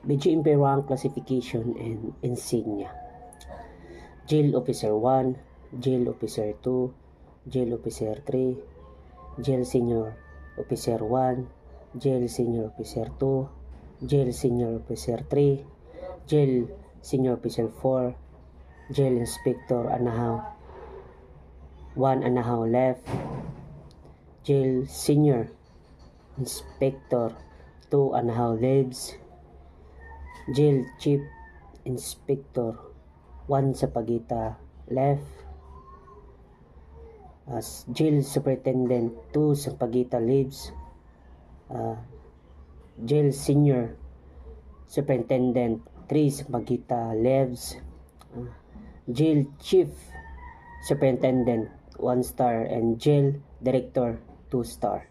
BGMP rank classification and insignia. Jail Officer 1, Jail Officer 2, Jail Officer 3, Jail Senior Officer 1, Jail Senior Officer 2, Jail Senior Officer 3, Jail Senior Officer 4, Jail Inspector Anahaw 1 Anahaw left, Jail Senior Inspector 2 Anahaw leaves, Jail Chief Inspector 1 Sapagita left, as Jail Superintendent 2 Sapagita leaves, Jail Senior Superintendent 3 Sapagita leaves, Jail Chief Superintendent 1 star, and Jail Director 2 star.